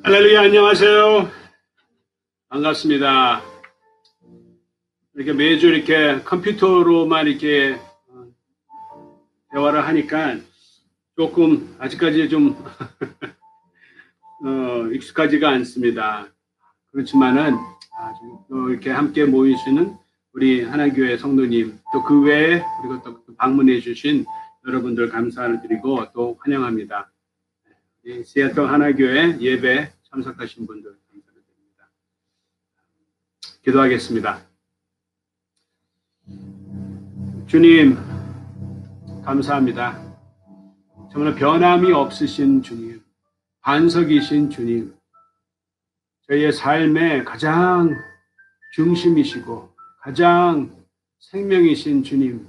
할렐루야, 안녕하세요. 반갑습니다. 이렇게 매주 이렇게 컴퓨터로만 이렇게 대화를 하니까 조금 아직까지 좀 익숙하지가 않습니다. 그렇지만은 또 이렇게 함께 모이시는 우리 하나교회 성도님, 또 그 외에 그리고 또 방문해 주신 여러분들 감사드리고 또 환영합니다. 시애틀 하나교회 예배 참석하신 분들 감사드립니다. 기도하겠습니다. 주님 감사합니다. 정말 변함이 없으신 주님, 반석이신 주님, 저희의 삶의 가장 중심이시고 가장 생명이신 주님,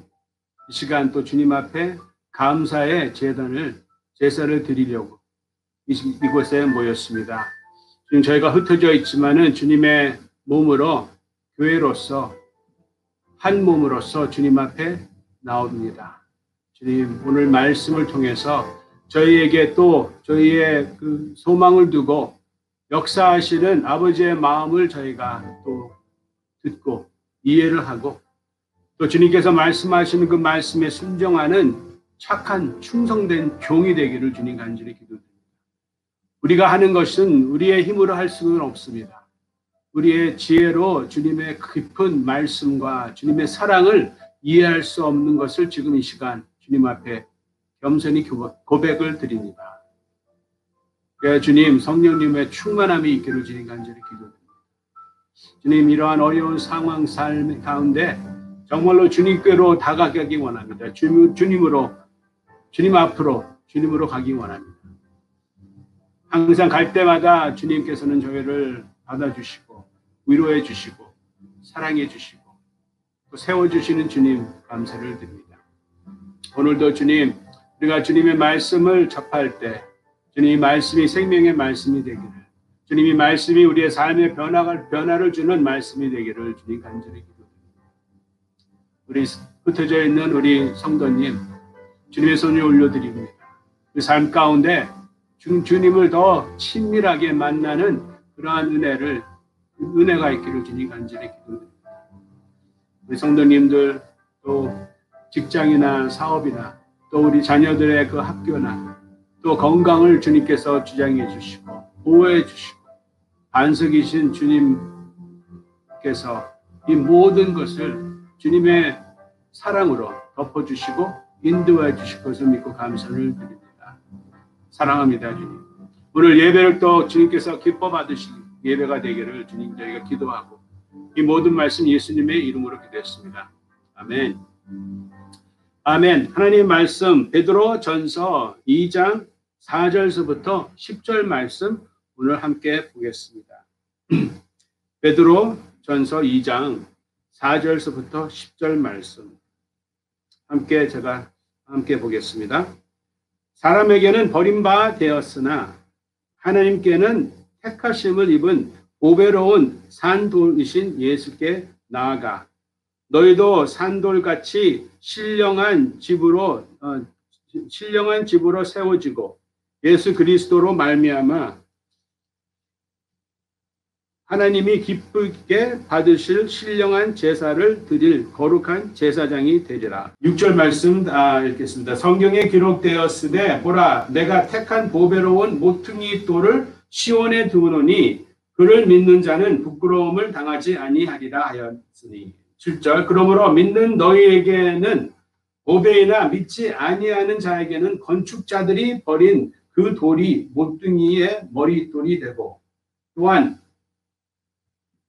이 시간 또 주님 앞에 감사의 제사를 드리려고 이곳에 모였습니다. 지금 저희가 흩어져 있지만은 주님의 몸으로, 교회로서 한 몸으로서 주님 앞에 나옵니다. 주님, 오늘 말씀을 통해서 저희에게 또 저희의 그 소망을 두고 역사하시는 아버지의 마음을 저희가 또 듣고 이해를 하고 또 주님께서 말씀하시는 그 말씀에 순종하는 착한 충성된 종이 되기를 주님 간절히 기도드립니다. 우리가 하는 것은 우리의 힘으로 할 수는 없습니다. 우리의 지혜로 주님의 깊은 말씀과 주님의 사랑을 이해할 수 없는 것을 지금 이 시간 주님 앞에 겸손히 고백을 드립니다. 주님, 성령님의 충만함이 있기를 주님 간절히 기도드립니다. 주님, 이러한 어려운 상황 삶 가운데 정말로 주님께로 다가가기 원합니다. 주님 앞으로 주님으로 가기 원합니다. 항상 갈 때마다 주님께서는 저희를 받아주시고 위로해 주시고 사랑해 주시고 또 세워주시는 주님 감사를 드립니다. 오늘도 주님, 우리가 주님의 말씀을 접할 때 주님의 말씀이 생명의 말씀이 되기를, 주님의 말씀이 우리의 삶의 변화를 주는 말씀이 되기를 주님 간절히 기도드립니다. 우리 흩어져 있는 우리 성도님, 주님의 손을 올려드립니다. 그 삶 가운데 주님을 더 친밀하게 만나는 그러한 은혜가 있기를 주님 간절히 기도드립니다. 우리 성도님들, 또 직장이나 사업이나 또 우리 자녀들의 그 학교나 또 건강을 주님께서 주장해 주시고 보호해 주시고 반석이신 주님께서 이 모든 것을 주님의 사랑으로 덮어주시고 인도해 주실 것을 믿고 감사를 드립니다. 사랑합니다, 주님. 오늘 예배를 또 주님께서 기뻐 받으시는 예배가 되기를 주님 저희가 기도하고 이 모든 말씀 예수님의 이름으로 기도했습니다. 아멘. 아멘. 하나님의 말씀 베드로 전서 2장 4절서부터 10절 말씀 오늘 함께 보겠습니다. 베드로 전서 2장 4절서부터 10절 말씀 제가 함께 보겠습니다. 사람에게는 버림바 되었으나 하나님께는 택하심을 입은 보배로운 산돌이신 예수께 나아가 너희도 산돌같이 신령한 집으로 세워지고 예수 그리스도로 말미암아 하나님이 기쁘게 받으실 신령한 제사를 드릴 거룩한 제사장이 되리라. 6절 말씀 읽겠습니다. 성경에 기록되었으되 보라 내가 택한 보배로운 모퉁이 돌을 시온에 두노니 그를 믿는 자는 부끄러움을 당하지 아니하리라 하였으니. 7절 그러므로 믿는 너희에게는 보배이나 믿지 아니하는 자에게는 건축자들이 버린 그 돌이 모퉁이의 머릿돌이 되고 또한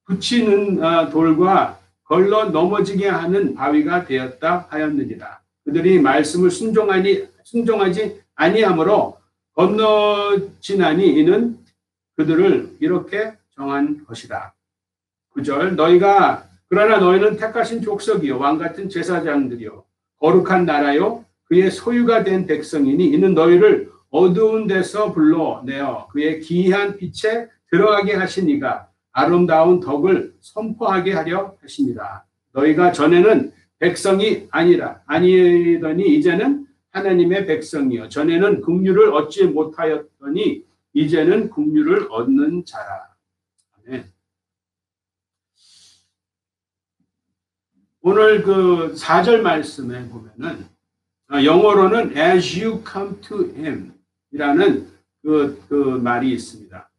붙이는 돌과 걸러 넘어지게 하는 바위가 되었다 하였느니라. 그들이 말씀을 순종하지 아니하므로 건너지나니 이는 그들을 이렇게 정한 것이다. 9절 그러나 너희는 택하신 족속이요 왕같은 제사장들이요 거룩한 나라요 그의 소유가 된 백성이니 이는 너희를 어두운 데서 불러내어 그의 기이한 빛에 들어가게 하신 이가 아름다운 덕을 선포하게 하려 하십니다. 너희가 전에는 백성이 아니더니 이제는 하나님의 백성이요 전에는 긍휼을 얻지 못하였더니 이제는 긍휼을 얻는 자라. 아멘. 오늘 그 4절 말씀에 보면은 영어로는 as you come to him 이라는 그 말이 있습니다.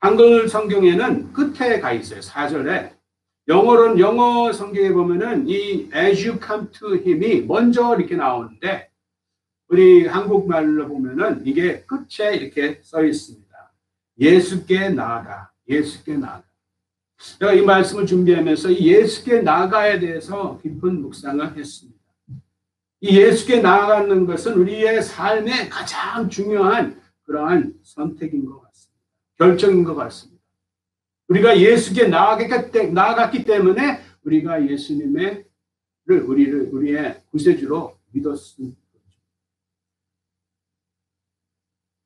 한글 성경에는 끝에 가 있어요. 4절에. 영어로는 영어 성경에 보면은 이 as you come to him이 먼저 이렇게 나오는데 우리 한국말로 보면은 이게 끝에 이렇게 써 있습니다. 예수께 나아가, 예수께 나아가. 제가 이 말씀을 준비하면서 이 예수께 나아가에 대해서 깊은 묵상을 했습니다. 이 예수께 나아가는 것은 우리의 삶의 가장 중요한 그러한 선택인 것 같습니다. 결정인 것 같습니다. 우리가 예수께 나아갔기 때문에 우리가 예수님의 우리의 구세주로 믿었습니다.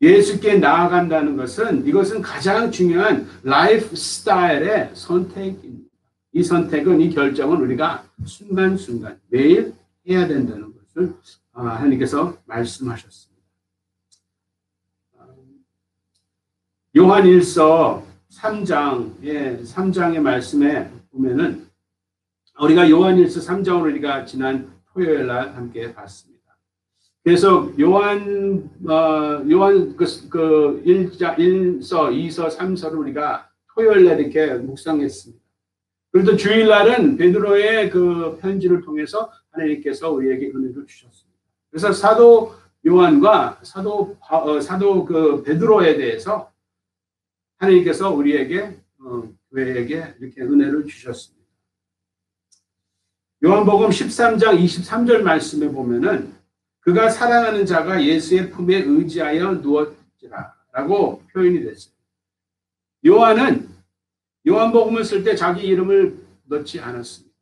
예수께 나아간다는 것은 이것은 가장 중요한 라이프 스타일의 선택입니다. 이 선택은 이 결정은 우리가 순간순간 매일 해야 된다는 것을 하나님께서 말씀하셨습니다. 요한일서 3장의 말씀에 보면은 우리가 요한일서 3장을 우리가 지난 토요일 날 함께 봤습니다. 그래서 요한 1서, 2서, 3서를 우리가 토요일 날 이렇게 묵상했습니다. 그래도 주일 날은 베드로의 그 편지를 통해서 하나님께서 우리에게 은혜를 주셨습니다. 그래서 사도 요한과 사도 그 베드로에 대해서 하나님께서 우리에게 교회에게 이렇게 은혜를 주셨습니다. 요한복음 13장 23절 말씀에 보면은 그가 사랑하는 자가 예수의 품에 의지하여 누웠지라 라고 표현이 됐어요. 요한은 요한복음을 쓸 때 자기 이름을 넣지 않았습니다.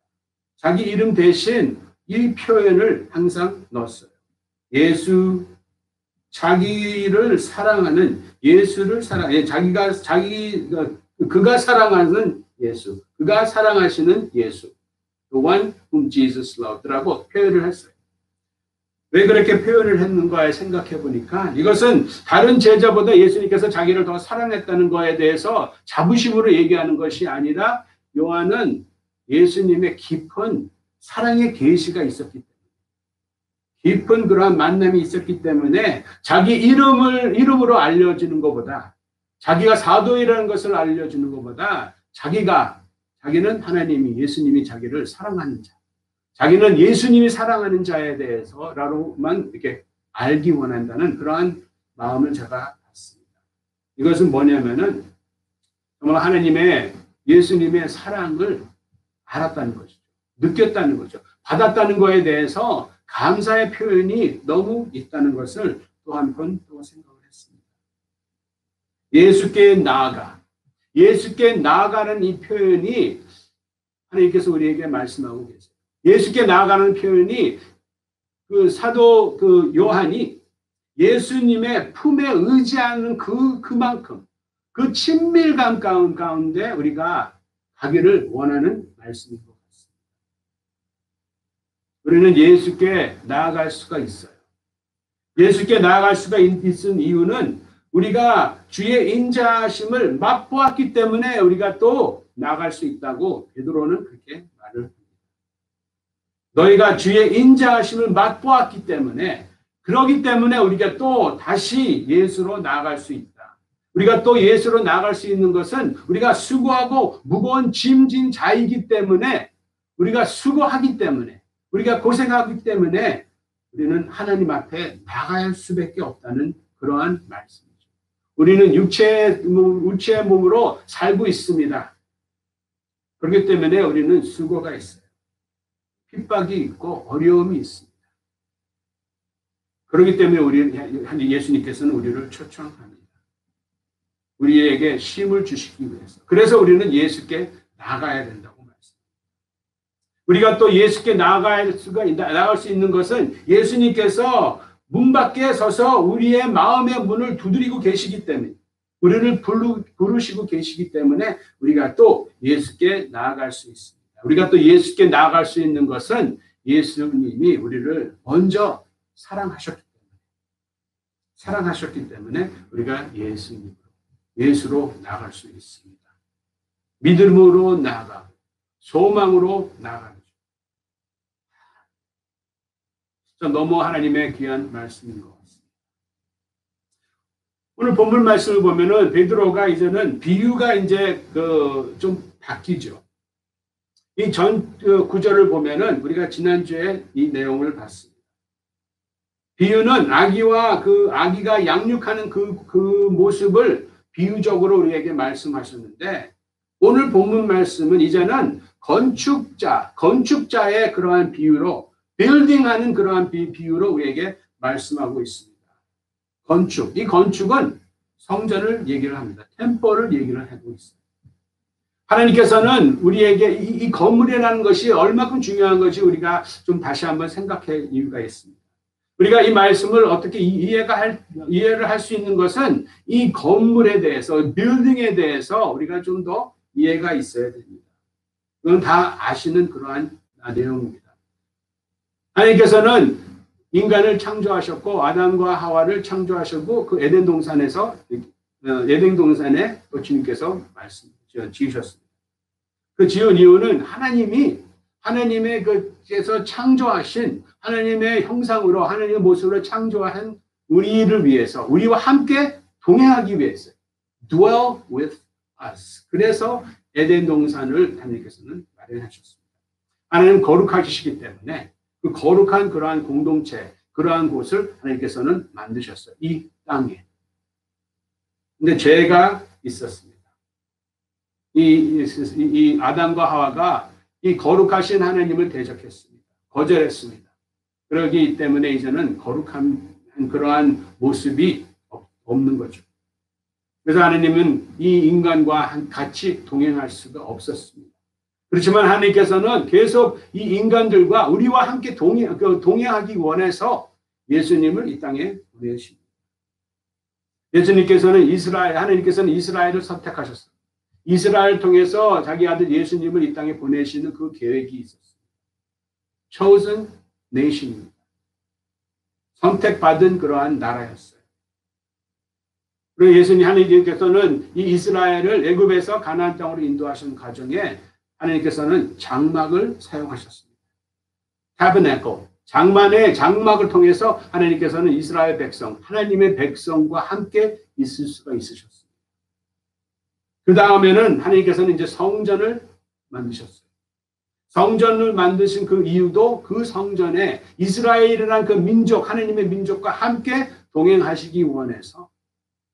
자기 이름 대신 이 표현을 항상 넣었어요. 예수, 자기를 사랑하는 예수를 그가 사랑하는 예수, 그가 사랑하시는 예수, the one whom Jesus loved라고 표현을 했어요. 왜 그렇게 표현을 했는가 생각해 보니까 이것은 다른 제자보다 예수님께서 자기를 더 사랑했다는 것에 대해서 자부심으로 얘기하는 것이 아니라 요한은 예수님의 깊은 사랑의 계시가 있었기 때문에 깊은 그러한 만남이 있었기 때문에 자기 이름으로 알려지는 것보다 자기가 사도이라는 것을 알려주는 것보다 자기는 하나님이 예수님이 자기를 사랑하는 자 자기는 예수님이 사랑하는 자에 대해서라고만 이렇게 알기 원한다는 그러한 마음을 제가 갖습니다. 이것은 뭐냐면은 정말 예수님의 사랑을 알았다는 것이죠. 느꼈다는 거죠. 받았다는 것에 대해서 감사의 표현이 너무 있다는 것을 또 한 번 또 생각을 했습니다. 예수께 나아가는 이 표현이 하나님께서 우리에게 말씀하고 계세요. 예수께 나아가는 표현이 그 사도 요한이 예수님의 품에 의지하는 그만큼 그 친밀감 가운데 우리가 가기를 원하는 말씀인 것 같습니다. 우리는 예수께 나아갈 수가 있어요. 예수께 나아갈 수가 있는 이유는 우리가 주의 인자하심을 맛보았기 때문에 우리가 또 나아갈 수 있다고 베드로는 그렇게 말을 합니다. 너희가 주의 인자하심을 맛보았기 때문에 그러기 때문에 우리가 또 다시 예수로 나아갈 수 있다. 우리가 또 예수로 나아갈 수 있는 것은 우리가 수고하고 무거운 짐진 자이기 때문에 우리가 수고하기 때문에 우리가 고생하기 때문에 우리는 하나님 앞에 나가야 할 수밖에 없다는 그러한 말씀이죠. 우리는 육체의 몸으로 살고 있습니다. 그렇기 때문에 우리는 수고가 있어요. 핍박이 있고 어려움이 있습니다. 그렇기 때문에 예수님께서는 우리를 초청합니다. 우리에게 힘을 주시기 위해서. 그래서 우리는 예수께 나가야 된다고 말씀합니다. 우리가 또 예수께 나갈 수 있는 것은 예수님께서 문 밖에 서서 우리의 마음의 문을 두드리고 계시기 때문에 우리를 부르시고 계시기 때문에 우리가 또 예수께 나아갈 수 있습니다. 우리가 또 예수께 나아갈 수 있는 것은 예수님이 우리를 먼저 사랑하셨기 때문에 사랑하셨기 때문에 우리가 예수로 나아갈 수 있습니다. 믿음으로 나아가, 소망으로 나아가죠. 진짜 너무 하나님의 귀한 말씀인 것 같습니다. 오늘 본문 말씀을 보면은 베드로가 이제는 비유가 이제 좀 바뀌죠. 이 전 구절을 보면은 우리가 지난주에 이 내용을 봤습니다. 비유는 아기가 양육하는 그 모습을 비유적으로 우리에게 말씀하셨는데, 오늘 본문 말씀은 이제는 건축자의 그러한 비유로, 빌딩하는 그러한 비유로 우리에게 말씀하고 있습니다. 이 건축은 성전을 얘기를 합니다. 템플을 얘기를 하고 있습니다. 하나님께서는 우리에게 이 건물이라는 것이 얼마큼 중요한 것이 우리가 좀 다시 한번 생각할 이유가 있습니다. 우리가 이 말씀을 어떻게 이해를 할 수 있는 것은 이 건물에 대해서, 빌딩에 대해서 우리가 좀 더 이해가 있어야 됩니다. 그건 다 아시는 그러한 내용입니다. 하나님께서는 인간을 창조하셨고, 아담과 하와를 창조하셨고, 그 에덴 동산에 또 주님께서 지으셨습니다. 그 지은 이유는 하나님께서 창조하신 하나님의 형상으로, 하나님의 모습으로 창조한 우리를 위해서, 우리와 함께 동행하기 위해서, dwell with us. 그래서 에덴 동산을 하나님께서는 마련하셨습니다. 하나님 거룩하시기 때문에 그 거룩한 그러한 공동체, 그러한 곳을 하나님께서는 만드셨어요. 이 땅에. 근데 죄가 있었습니다. 이 아담과 하와가 이 거룩하신 하나님을 대적했습니다. 거절했습니다. 그러기 때문에 이제는 거룩한 그러한 모습이 없는 거죠. 그래서 하나님은 이 인간과 같이 동행할 수가 없었습니다. 그렇지만 하나님께서는 계속 이 인간들과 우리와 함께 동행하기 원해서 예수님을 이 땅에 보내십니다. 하나님께서는 이스라엘을 선택하셨습니다. 이스라엘을 통해서 자기 아들 예수님을 이 땅에 보내시는 그 계획이 있었습니다. Chosen nation입니다. 선택받은 그러한 나라였어요. 그리고 하나님께서는 이 이스라엘을 애굽에서 가나안 땅으로 인도하신 과정에 하나님께서는 장막을 사용하셨습니다. 타버네클, 장막을 통해서 하나님께서는 이스라엘 백성, 하나님의 백성과 함께 있을 수가 있으셨습니다. 그 다음에는 하나님께서는 이제 성전을 만드셨어요. 성전을 만드신 그 이유도 그 성전에 이스라엘이라는 그 민족, 하나님의 민족과 함께 동행하시기 원해서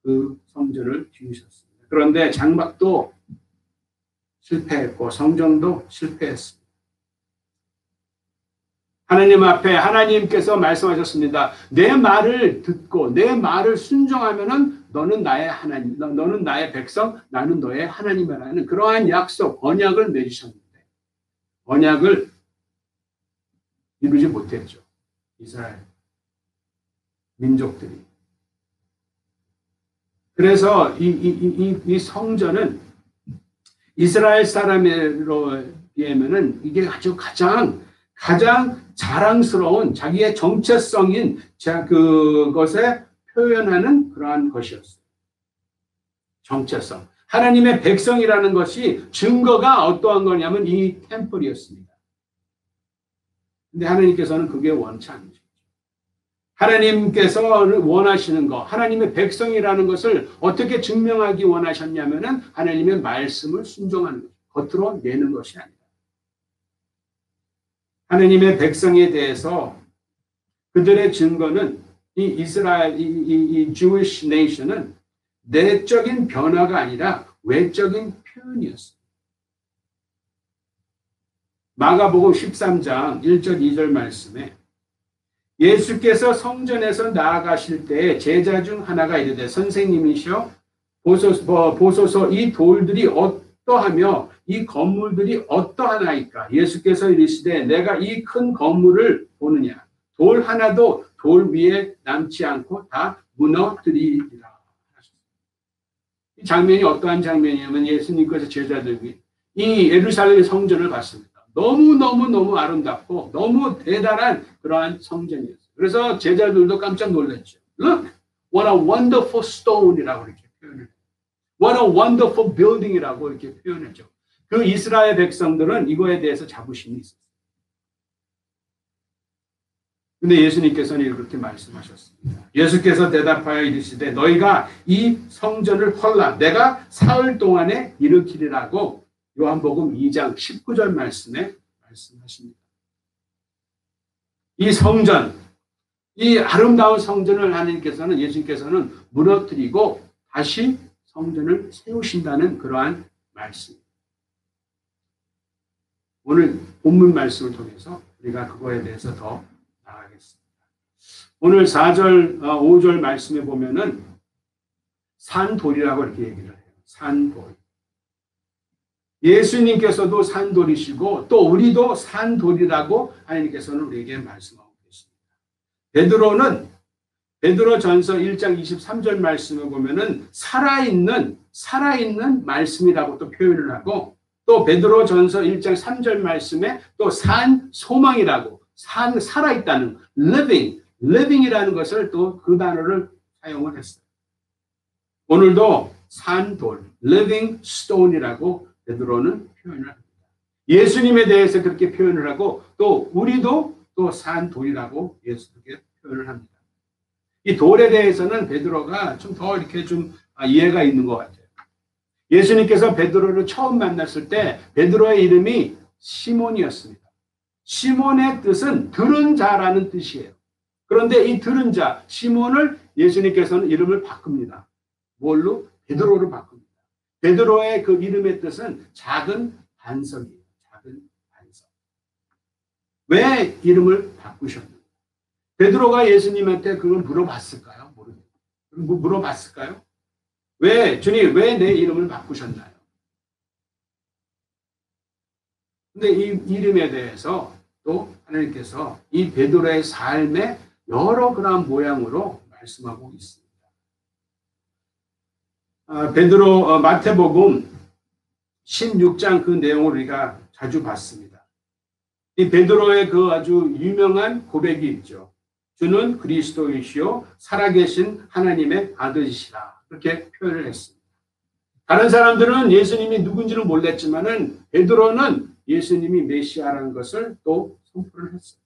그 성전을 지으셨습니다. 그런데 장막도 실패했고 성전도 실패했습니다. 하나님 앞에 하나님께서 말씀하셨습니다. 내 말을 듣고 내 말을 순종하면은 너는 나의 하나님, 너는 나의 백성, 나는 너의 하나님이라는 그러한 약속, 언약을 맺으셨는데 언약을 이루지 못했죠. 이스라엘 민족들이. 그래서 이 성전은 이스라엘 사람으로 비하면은 이게 아주 가장 자랑스러운 자기의 정체성인 그것에 표현하는 그러한 것이었어요. 정체성. 하나님의 백성이라는 것이 증거가 어떠한 거냐면 이 템플이었습니다. 근데 하나님께서는 그게 원치 않으시죠. 하나님께서 원하시는 것, 하나님의 백성이라는 것을 어떻게 증명하기 원하셨냐면은 하나님의 말씀을 순종하는 것, 겉으로 내는 것이 아니라. 하나님의 백성에 대해서 그들의 증거는 이 이스라엘, 이 Jewish nation은 내적인 변화가 아니라 외적인 표현이었어요. 마가복음 13장 1절 2절 말씀에 예수께서 성전에서 나아가실 때 제자 중 하나가 이르되 선생님이시여 보소서 이 돌들이 어떠하며 이 건물들이 어떠하나이까. 예수께서 이르시되 내가 이 큰 건물을 보느냐. 돌 하나도 돌 위에 남지 않고 다 무너뜨리리라. 이 장면이 어떠한 장면이냐면 예수님께서 제자들이 이 예루살렘 성전을 봤습니다. 너무 아름답고 너무 대단한 그러한 성전이었어요. 그래서 제자들도 깜짝 놀랐죠. Look, What a wonderful stone이라고 이렇게 표현을 해요. What a wonderful building이라고 이렇게 표현했죠. 그 이스라엘 백성들은 이거에 대해서 자부심이 있었어요. 근데 예수님께서는 이렇게 말씀하셨습니다. 예수께서 대답하여 이르시되 너희가 이 성전을 헐라 내가 사흘 동안에 일으키리라고 요한복음 2장 19절 말씀에 말씀하십니다. 이 성전, 이 아름다운 성전을 하나님께서는 예수님께서는 무너뜨리고 다시 성전을 세우신다는 그러한 말씀. 오늘 본문 말씀을 통해서 우리가 그거에 대해서 더 나아가겠습니다. 오늘 4절, 5절 말씀에 보면은 산돌이라고 이렇게 얘기를 해요. 산돌. 예수님께서도 산돌이시고 또 우리도 산돌이라고 하나님께서는 우리에게 말씀하고 계십니다. 베드로전서 1장 23절 말씀을 보면은 살아있는 말씀이라고 또 표현을 하고 또 베드로전서 1장 3절 말씀에 또 산 소망이라고 살아있다는 living이라는 것을 또 그 단어를 사용을 했어요. 오늘도 산돌, living stone이라고 베드로는 표현을 합니다. 예수님에 대해서 그렇게 표현을 하고 또 우리도 또 산돌이라고 예수님께 표현을 합니다. 이 돌에 대해서는 베드로가 좀 더 이렇게 좀 이해가 있는 것 같아요. 예수님께서 베드로를 처음 만났을 때 베드로의 이름이 시몬이었습니다. 시몬의 뜻은 들은 자라는 뜻이에요. 그런데 이 들은 자, 시몬을 예수님께서는 이름을 바꿉니다. 뭘로? 베드로를 바꿉니다. 베드로의 그 이름의 뜻은 작은 반석이에요. 작은 반석. 왜 이름을 바꾸셨나요? 베드로가 예수님한테 그걸 물어봤을까요? 물어봤을까요? 주님, 왜 내 이름을 바꾸셨나요? 근데 이 이름에 대해서 또 하나님께서 이 베드로의 삶의 여러 그런 모양으로 말씀하고 있습니다. 마태복음 16장 그 내용을 우리가 자주 봤습니다. 이 베드로의 그 아주 유명한 고백이 있죠. 주는 그리스도이시요 살아계신 하나님의 아들이시라. 그렇게 표현을 했습니다. 다른 사람들은 예수님이 누군지는 몰랐지만은 베드로는 예수님이 메시아라는 것을 또 선포를 했어요.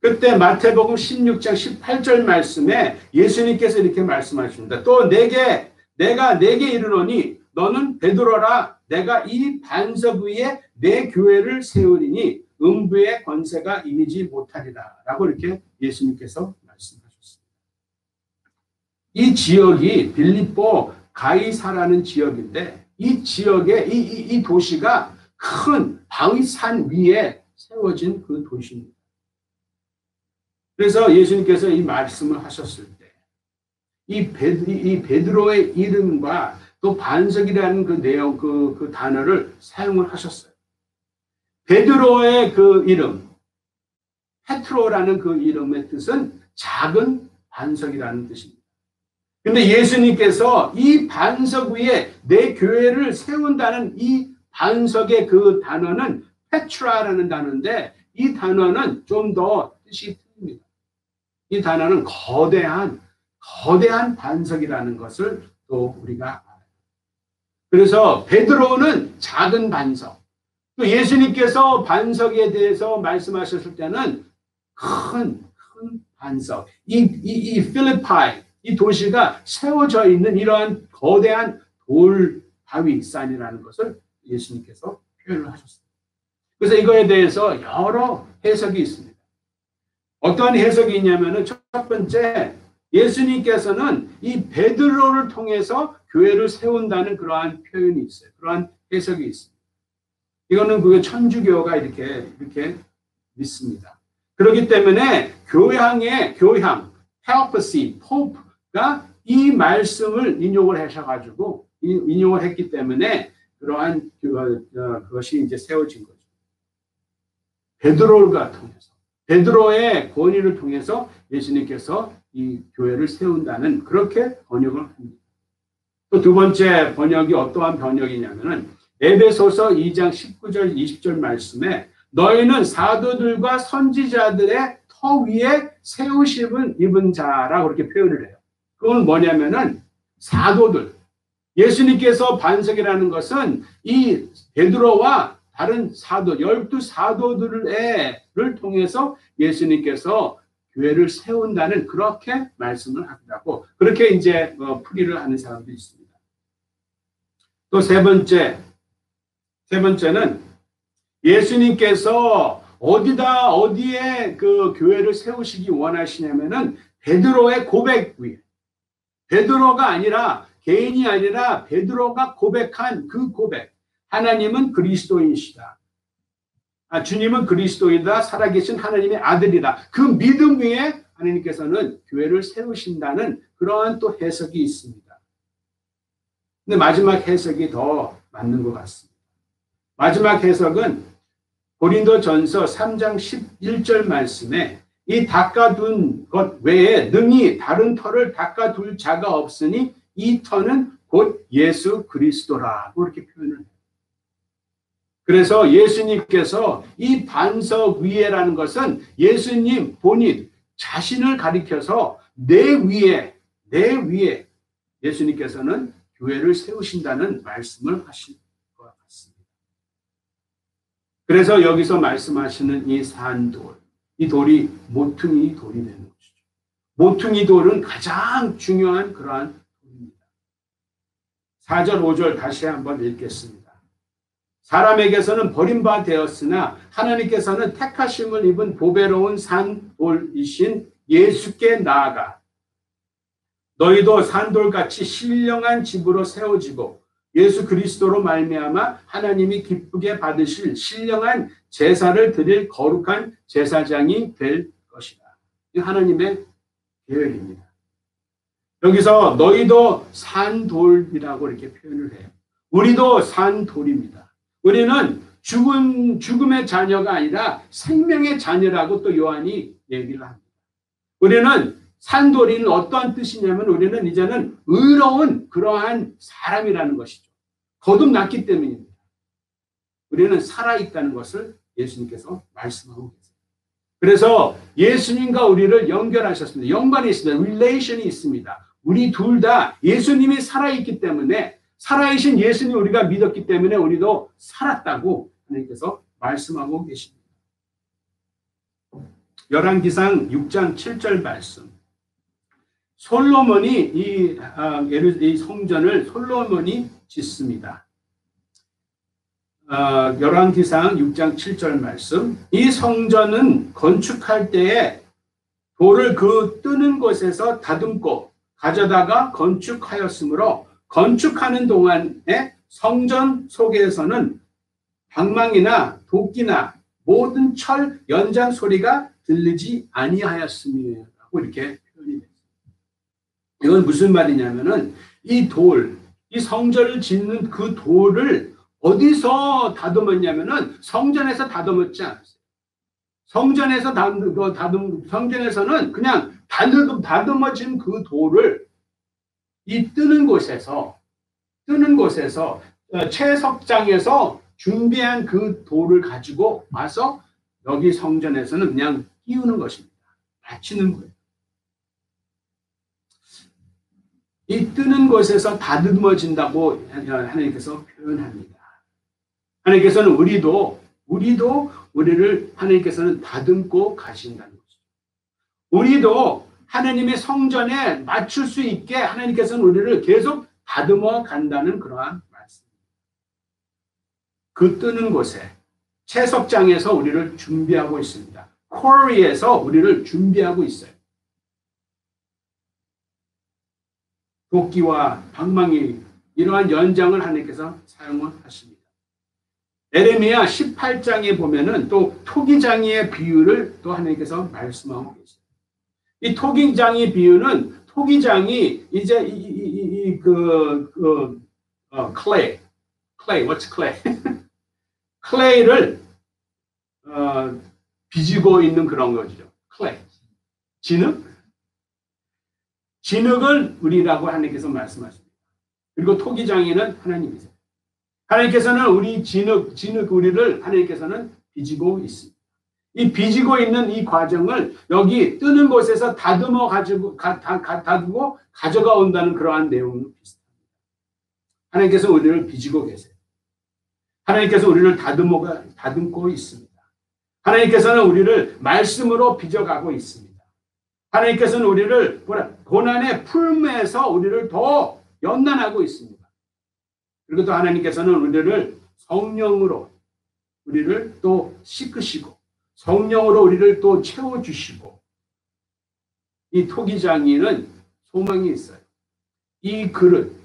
그때 마태복음 16장 18절 말씀에 예수님께서 이렇게 말씀하십니다. 또 내가 내게 이르노니 너는 베드로라 내가 이 반석 위에 내 교회를 세우리니 음부의 권세가 이기지 못하리라 라고 이렇게 예수님께서 말씀하셨습니다. 이 지역이 빌립보 가이사라는 지역인데 이 지역에 이 도시가 큰 바위산 위에 세워진 그 도시입니다. 그래서 예수님께서 이 말씀을 하셨을 때 이 베드로의 이름과 또 반석이라는 그 내용, 그 단어를 사용을 하셨어요. 베드로의 그 이름, 페트로라는 그 이름의 뜻은 작은 반석이라는 뜻입니다. 근데 예수님께서 이 반석 위에 내 교회를 세운다는 이 반석의 그 단어는 페트라라는 단어인데 이 단어는 좀 더 뜻이 틀립니다. 이 단어는 거대한 반석이라는 것을 또 우리가 알아요. 그래서 베드로는 작은 반석, 또 예수님께서 반석에 대해서 말씀하셨을 때는 큰 반석, 이 필리파이, 이 도시가 세워져 있는 이러한 거대한 돌 바위산이라는 것을 예수님께서 표현을 하셨습니다. 그래서 이거에 대해서 여러 해석이 있습니다. 어떠한 해석이 있냐면은 첫 번째, 예수님께서는 이 베드로를 통해서 교회를 세운다는 그러한 표현이 있어요. 그러한 해석이 있습니다. 이거는 그 천주교가 이렇게 믿습니다. 그렇기 때문에 교향, papacy, pope가 이 말씀을 인용을 하셔가지고 인용을 했기 때문에 그러한 그것이 이제 세워진 거죠. 베드로가 통해서, 베드로의 권위를 통해서 예수님께서 이 교회를 세운다는 그렇게 번역을 합니다. 또 두 번째 번역이 어떠한 번역이냐면은 에베소서 2장 19절 20절 말씀에 너희는 사도들과 선지자들의 터 위에 세우심을 입은 자라고 그렇게 표현을 해요. 그건 뭐냐면은 사도들. 예수님께서 반석이라는 것은 이 베드로와 다른 사도, 12사도들을 통해서 예수님께서 교회를 세운다는 그렇게 말씀을 하더라고. 그렇게 이제 풀이를 하는 사람도 있습니다. 또 세 번째는 예수님께서 어디에 그 교회를 세우시기 원하시냐면은 베드로의 고백 위에. 베드로가 아니라 개인이 아니라 베드로가 고백한 그 고백. 하나님은 그리스도이시다. 주님은 그리스도이다. 살아계신 하나님의 아들이다. 그 믿음 위에 하나님께서는 교회를 세우신다는 그러한 또 해석이 있습니다. 근데 마지막 해석이 더 맞는 것 같습니다. 마지막 해석은 고린도전서 3장 11절 말씀에 이 닦아둔 것 외에 능히 다른 터를 닦아둘 자가 없으니 이 터는 곧 예수 그리스도라고 이렇게 표현을 해요. 그래서 예수님께서 이 반석 위에라는 것은 예수님 본인 자신을 가리켜서 내 위에 예수님께서는 교회를 세우신다는 말씀을 하신 것 같습니다. 그래서 여기서 말씀하시는 이 산돌, 이 돌이 모퉁이 돌이 되는 것이죠. 모퉁이 돌은 가장 중요한 그러한 돌입니다. 4절, 5절 다시 한번 읽겠습니다. 사람에게서는 버림바 되었으나 하나님께서는 택하심을 입은 보배로운 산돌이신 예수께 나아가 너희도 산돌같이 신령한 집으로 세워지고 예수 그리스도로 말미암아 하나님이 기쁘게 받으실 신령한 제사를 드릴 거룩한 제사장이 될 것이다. 이 하나님의 계획입니다. 여기서 너희도 산돌이라고 이렇게 표현을 해요. 우리도 산돌입니다. 우리는 죽음의 자녀가 아니라 생명의 자녀라고 또 요한이 얘기를 합니다. 우리는 산돌이는 어떠한 뜻이냐면 우리는 이제는 의로운 그러한 사람이라는 것이죠. 거듭났기 때문입니다. 우리는 살아있다는 것을 예수님께서 말씀하고 계세요. 그래서 예수님과 우리를 연결하셨습니다. 연관이 있습니다. 릴레이션이 있습니다. 우리 둘 다 예수님이 살아있기 때문에 살아계신 예수님 우리가 믿었기 때문에 우리도 살았다고 하나님께서 말씀하고 계십니다. 열왕기상 6장 7절 말씀. 솔로몬이 이 성전을 솔로몬이 짓습니다. 열왕기상 6장 7절 말씀. 이 성전은 건축할 때에 돌을 그 뜨는 곳에서 다듬고 가져다가 건축하였으므로 건축하는 동안에 성전 속에서는 방망이나 도끼나 모든 철 연장 소리가 들리지 아니하였음이라고 이렇게 표현이 됐습니다. 이건 무슨 말이냐면은 이 성전을 짓는 그 돌을 어디서 다듬었냐면은 성전에서 다듬었지 않았어요. 성전에서는 그냥 다듬어진 그 돌을 이 뜨는 곳에서 채석장에서 준비한 그 돌을 가지고 와서 여기 성전에서는 그냥 끼우는 것입니다. 바치는 거예요. 이 뜨는 곳에서 다듬어진다고 하나님께서 표현합니다. 하나님께서는 우리를 하나님께서는 다듬고 가신다는 거죠. 우리도 하나님의 성전에 맞출 수 있게 하나님께서는 우리를 계속 다듬어 간다는 그러한 말씀입니다. 그 뜨는 곳에 채석장에서 우리를 준비하고 있습니다. 쿼리에서 우리를 준비하고 있어요. 도끼와 방망이 이러한 연장을 하나님께서 사용을 하십니다. 에레미야 18장에 보면은 또 토기장이의 비유를 또 하나님께서 말씀하고 계세요. 이 토기장이 비유는 토기장이 이제 clay, what's clay? clay를 빚고 있는 그런 거죠. clay, 진흙을 우리라고 하나님께서 말씀하십니다. 그리고 토기장이는 하나님이세요. 하나님께서는 우리 진흙 우리를 하나님께서는 빚고 있습니다. 이 빚고 있는 이 과정을 여기 뜨는 곳에서 다듬어 다듬고 가져가 온다는 그러한 내용은 비슷합니다. 하나님께서 우리를 빚고 계세요. 하나님께서 우리를 다듬고 있습니다. 하나님께서는 우리를 말씀으로 빚어가고 있습니다. 하나님께서는 우리를 고난의 풀매에서 우리를 더 연단하고 있습니다. 그리고 또 하나님께서는 우리를 성령으로 우리를 또 씻으시고 성령으로 우리를 또 채워주시고 이 토기장이는 소망이 있어요. 이 그릇,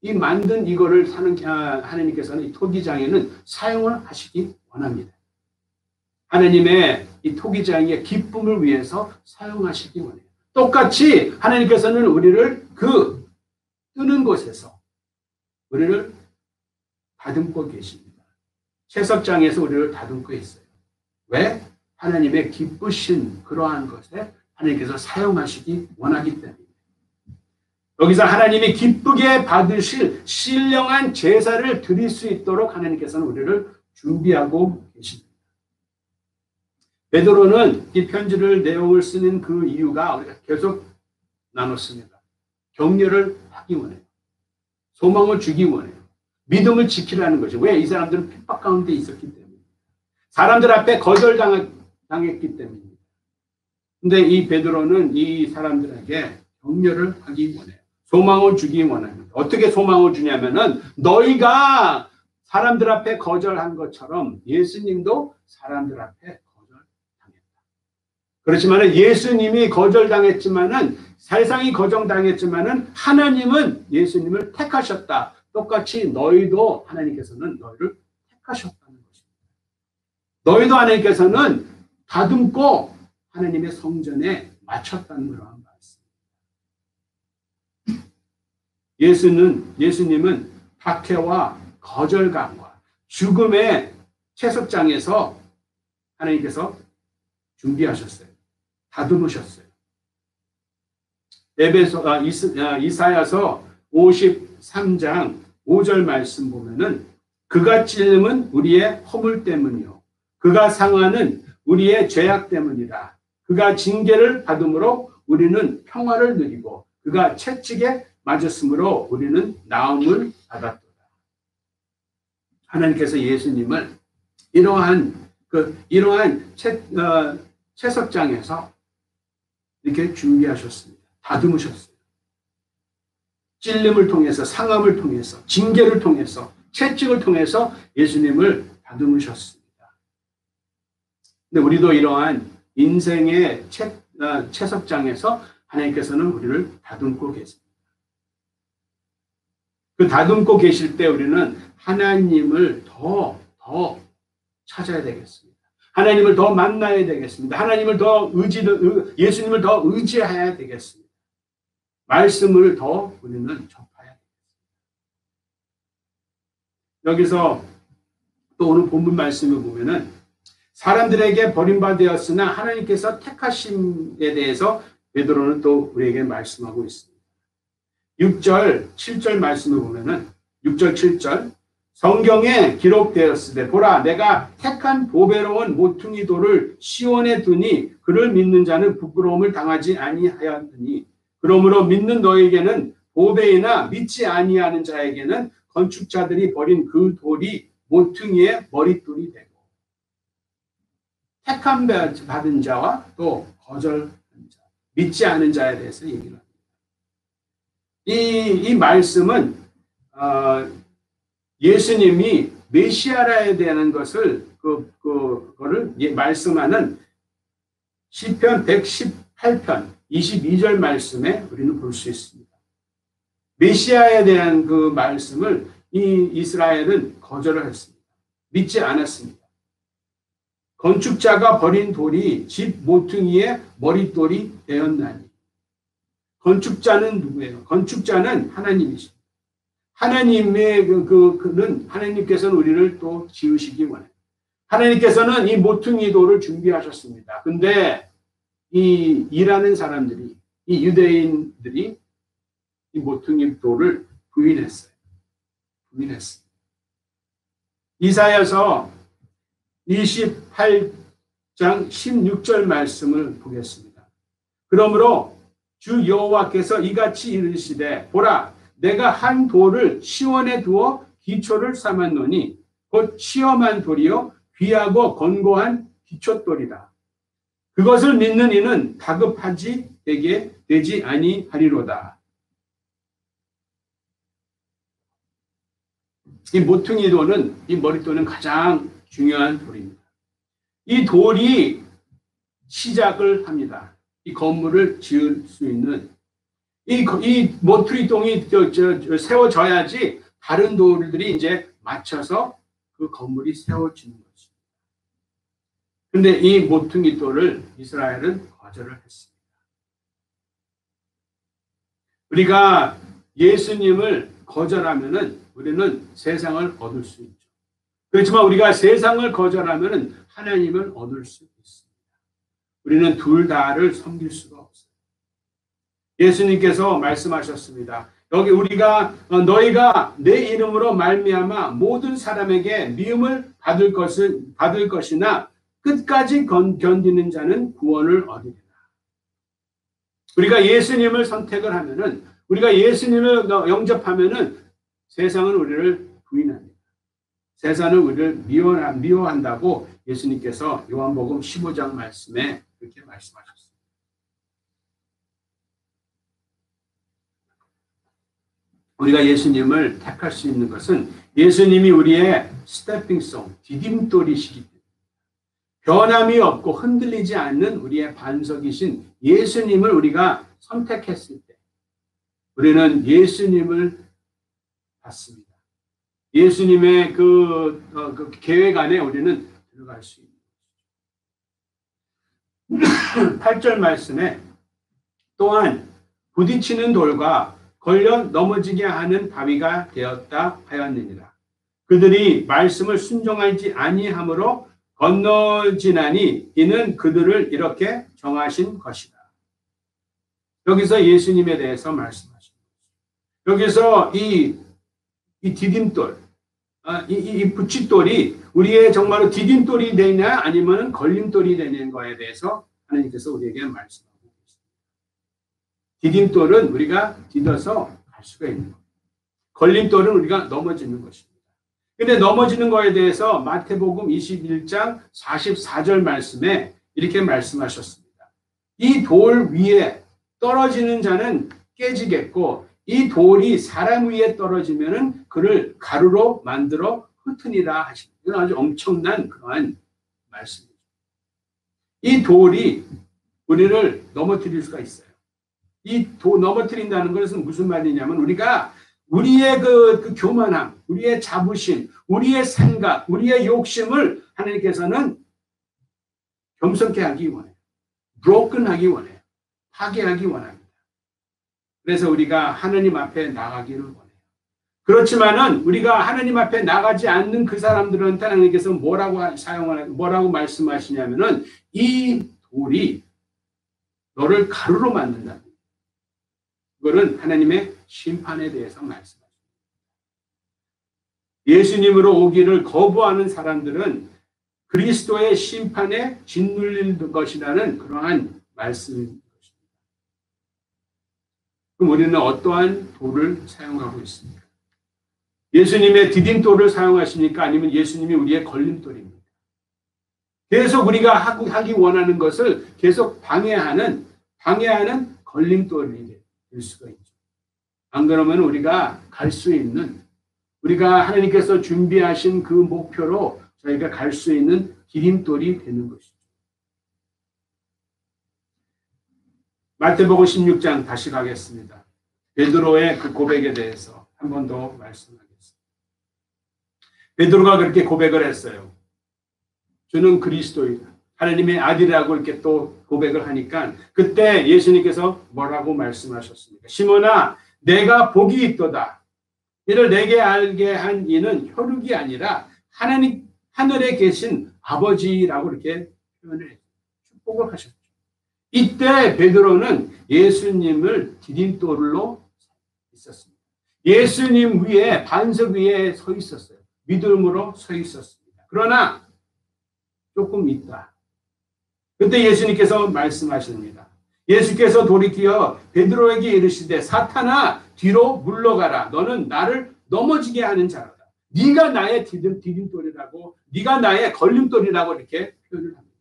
이 만든 이거를 하나님께서는 이 토기장에는 사용을 하시기 원합니다. 하나님의 이 토기장의 기쁨을 위해서 사용하시기 원해요. 똑같이 하나님께서는 우리를 그 뜨는 곳에서 우리를 다듬고 계십니다. 채석장에서 우리를 다듬고 있어요. 왜? 하나님의 기쁘신 그러한 것에 하나님께서 사용하시기 원하기 때문에. 여기서 하나님이 기쁘게 받으실 신령한 제사를 드릴 수 있도록 하나님께서는 우리를 준비하고 계십니다. 베드로는 이 편지를 내용을 쓰는 그 이유가 우리가 계속 나눴습니다. 격려를 하기 원해요. 소망을 주기 원해요. 믿음을 지키라는 거죠. 왜? 이 사람들은 핍박 가운데 있었기 때문에. 사람들 앞에 거절당했기 때문입니다. 근데 이 베드로는 이 사람들에게 격려를 하기 원해요. 소망을 주기 원합니다. 어떻게 소망을 주냐면은 너희가 사람들 앞에 거절한 것처럼 예수님도 사람들 앞에 거절당했다. 그렇지만은 예수님이 거절당했지만은 세상이 거절당했지만은 하나님은 예수님을 택하셨다. 똑같이 너희도 하나님께서는 너희를 택하셨다는 것입니다. 너희도 하나님께서는 다듬고 하나님의 성전에 맞췄다는 그런 말씀. 예수님은 박해와 거절감과 죽음의 채석장에서 하나님께서 준비하셨어요. 다듬으셨어요. 이사야서 53장 5절 말씀 보면은 그가 찔림은 우리의 허물 때문이요 그가 상하는 우리의 죄악 때문이라. 그가 징계를 받음으로 우리는 평화를 누리고 그가 채찍에 맞았으므로 우리는 나음을 받았도다. 하나님께서 예수님을 이러한 채석장에서 이렇게 준비하셨습니다. 다듬으셨어요. 찔림을 통해서, 상함을 통해서, 징계를 통해서, 채찍을 통해서 예수님을 다듬으셨습니다. 근데 우리도 이러한 인생의 채석장에서 하나님께서는 우리를 다듬고 계십니다. 그 다듬고 계실 때 우리는 하나님을 더 찾아야 되겠습니다. 하나님을 더 만나야 되겠습니다. 예수님을 더 의지해야 되겠습니다. 말씀을 더 우리는 접해야 되겠습니다. 여기서 또 오늘 본문 말씀을 보면은 사람들에게 버림받았으나 하나님께서 택하심에 대해서 베드로는 또 우리에게 말씀하고 있습니다. 6절, 7절 말씀을 보면은 6절, 7절 성경에 기록되었으되 보라 내가 택한 보배로운 모퉁이 돌을 시온에 두니 그를 믿는 자는 부끄러움을 당하지 아니하였느니 그러므로 믿는 너에게는 보배이나 믿지 아니하는 자에게는 건축자들이 버린 그 돌이 모퉁이의 머릿돌이 되고 택함 받은 자와 또 거절한 자, 믿지 않은 자에 대해서 얘기를 합니다. 이 말씀은 예수님이 메시아라야 되는 것을 그거를 말씀하는 시편 118편 22절 말씀에 우리는 볼 수 있습니다. 메시아에 대한 그 말씀을 이 이스라엘은 거절을 했습니다. 믿지 않았습니다. 건축자가 버린 돌이 집 모퉁이의 머릿돌이 되었나니. 건축자는 누구예요? 건축자는 하나님이십니다. 하나님의 하나님께서는 우리를 또 지으시기 원해요. 하나님께서는 이 모퉁이 돌을 준비하셨습니다. 근데 이 일하는 사람들이, 이 유대인들이 이 모퉁이 돌을 부인했어요. 이사야서 16절 말씀을 보겠습니다. 그러므로 주 여호와께서 이같이 이르시되 보라 내가 한 돌을 시온에 두어 기초를 삼았노니 곧 시험한 돌이요 귀하고 견고한 기초돌이라. 그것을 믿는 이는 다급하지 되지 아니하리로다. 이 모퉁이 돌은 이 머릿돌은 가장 중요한 돌입니다. 이 돌이 시작을 합니다. 이 건물을 지을 수 있는 이 모퉁이 돌이 세워져야지 다른 돌들이 이제 맞춰서 그 건물이 세워지는 것입니다. 그런데 이 모퉁이 돌을 이스라엘은 거절을 했습니다. 우리가 예수님을 거절하면은 우리는 세상을 얻을 수 있죠. 그렇지만 우리가 세상을 거절하면은 하나님을 얻을 수 있습니다. 우리는 둘 다를 섬길 수가 없어요. 예수님께서 말씀하셨습니다. 여기 우리가 너희가 내 이름으로 말미암아 모든 사람에게 미움을 받을 것이나 끝까지 견디는 자는 구원을 얻으리라. 우리가 예수님을 선택을 하면은 우리가 예수님을 영접하면은 세상은 우리를 부인합니다. 세상은 우리를 미워한다고 예수님께서 요한복음 15장 말씀에 그렇게 말씀하셨습니다. 우리가 예수님을 택할 수 있는 것은 예수님이 우리의 스태핑송, 디딤돌이시기 때문에 변함이 없고 흔들리지 않는 우리의 반석이신 예수님을 우리가 선택했을 때 우리는 예수님을 받습니다. 예수님의 그 계획 안에 우리는 들어갈 수 있는 것이죠. 8절 말씀에 또한 부딪히는 돌과 걸려 넘어지게 하는 바위가 되었다 하였느니라. 그들이 말씀을 순종하지 아니함으로 건너지나니 이는 그들을 이렇게 정하신 것이다. 여기서 예수님에 대해서 말씀하십니다. 여기서 이 디딤돌, 이 부칫돌이 우리의 정말로 디딤돌이 되냐 아니면 걸림돌이 되는 거에 대해서 하나님께서 우리에게 말씀하고 계십니다. 디딤돌은 우리가 디뎌서 갈 수가 있는 겁니다. 걸림돌은 우리가 넘어지는 것입니다. 근데 넘어지는 거에 대해서 마태복음 21장 44절 말씀에 이렇게 말씀하셨습니다. 이 돌 위에 떨어지는 자는 깨지겠고 이 돌이 사람 위에 떨어지면은 그를 가루로 만들어 흩으니라 하십니다. 이건 아주 엄청난 그러한 말씀이죠. 이 돌이 우리를 넘어뜨릴 수가 있어요. 이 넘어뜨린다는 것은 무슨 말이냐면 우리가 우리의 그 교만함, 우리의 자부심, 우리의 생각, 우리의 욕심을 하나님께서는 겸손케 하기 원해요. broken 하기 원해요. 파괴하기 원합니다. 그래서 우리가 하나님 앞에 나가기를 원해요. 그렇지만은 우리가 하나님 앞에 나가지 않는 그 사람들한테 하나님께서 뭐라고 말씀하시냐면은 이 돌이 너를 가루로 만든다. 그거는 하나님의 심판에 대해서 말씀하십니다. 예수님으로 오기를 거부하는 사람들은 그리스도의 심판에 짓눌릴 것이라는 그러한 말씀입니다. 그럼 우리는 어떠한 돌을 사용하고 있습니까? 예수님의 디딤돌을 사용하십니까? 아니면 예수님이 우리의 걸림돌입니까? 계속 우리가 하기 원하는 것을 계속 방해하는 걸림돌이 될 수가 있죠. 안 그러면 우리가 갈 수 있는, 우리가 하나님께서 준비하신 그 목표로 저희가 갈 수 있는 디딤돌이 되는 것이죠. 마태복음 16장 다시 가겠습니다. 베드로의 그 고백에 대해서 한 번 더 말씀하겠습니다. 베드로가 그렇게 고백을 했어요. 주는 그리스도이다. 하나님의 아들이라고 이렇게 또 고백을 하니까 그때 예수님께서 뭐라고 말씀하셨습니까? 시몬아, 내가 복이 있도다. 이를 내게 알게 한 이는 혈육이 아니라 하늘에 계신 아버지라고 이렇게 표현을 축복을 하셨죠. 이때 베드로는 예수님을 디딤돌로 있었습니다. 예수님 위에 반석 위에 서 있었어요. 믿음으로 서 있었습니다. 그러나 조금 있다. 그때 예수님께서 말씀하십니다. 예수께서 돌이키어 베드로에게 이르시되 사탄아 뒤로 물러가라. 너는 나를 넘어지게 하는 자로다. 네가 나의 디딤돌이라고, 네가 나의 걸림돌이라고 이렇게 표현을 합니다.